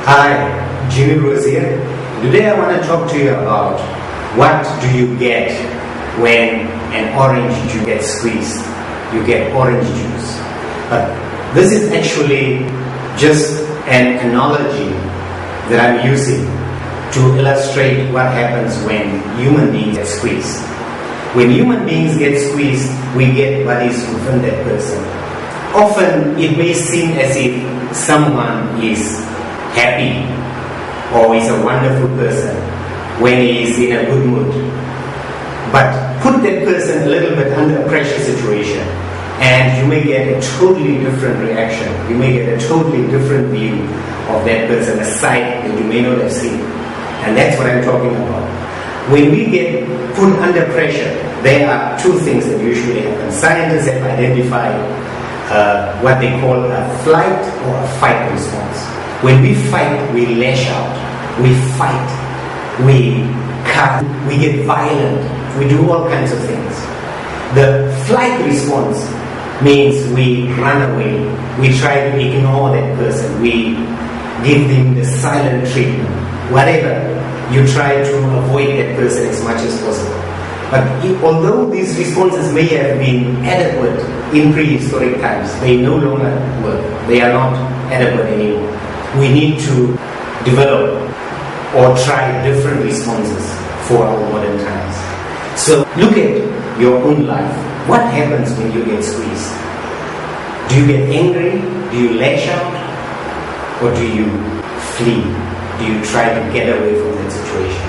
Hi, Jimmy Rose here. Today I want to talk to you about what do you get when an orange juice gets squeezed. You get orange juice. But this is actually just an analogy that I'm using to illustrate what happens when human beings get squeezed. When human beings get squeezed, we get buddies within that person. Often it may seem as if someone is happy or is a wonderful person when he is in a good mood. But put that person a little bit under a pressure situation and you may get a totally different reaction. You may get a totally different view of that person, a side that you may not have seen. And that's what I'm talking about. When we get put under pressure, there are two things that usually happen. Scientists have identified what they call a flight or a fight response. When we fight, we lash out, we fight, we cut, we get violent, we do all kinds of things. The flight response means we run away, we try to ignore that person, we give them the silent treatment, whatever. You try to avoid that person as much as possible. But although these responses may have been adequate in prehistoric times, they no longer work. They are not adequate anymore. We need to develop or try different responses for our modern times. So look at your own life. What happens when you get squeezed? Do you get angry? Do you lash out? Or do you flee? Do you try to get away from that situation?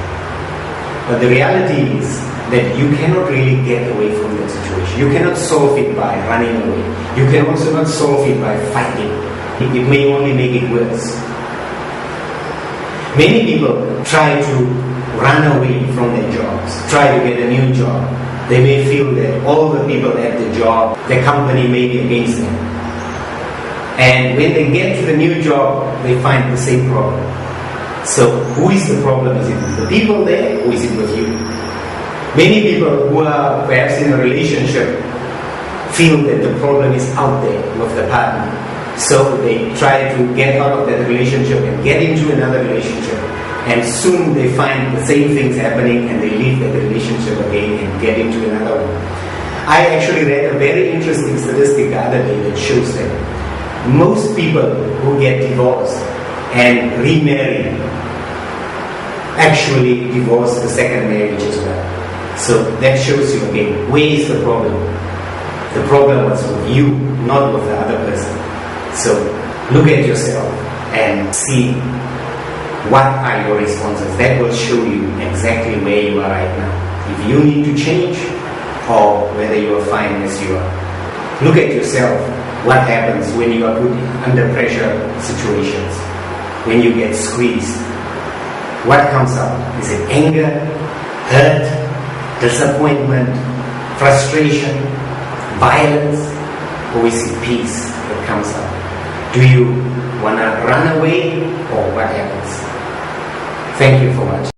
But the reality is that you cannot really get away from that situation. You cannot solve it by running away. You can also not solve it by fighting. It may only make it worse. Many people try to run away from their jobs, try to get a new job. They may feel that all the people at the job, the company may be against them. And when they get to the new job, they find the same problem. So who is the problem? Is it the people there or is it with you? Many people who are perhaps in a relationship feel that the problem is out there with the partner. So they try to get out of that relationship and get into another relationship. And soon they find the same things happening and they leave that relationship again and get into another one. I actually read a very interesting statistic the other day that shows that most people who get divorced and remarry actually divorce the second marriage as well. So that shows you again, where is the problem? The problem was with you, not with the other person. So look at yourself and see what are your responses. That will show you exactly where you are right now. If you need to change or whether you are fine as you are. Look at yourself. What happens when you are put under pressure situations? When you get squeezed? What comes out? Is it anger, hurt, disappointment, frustration, violence, or is it peace that comes out? Do you want to run away or what happens? Thank you for watching.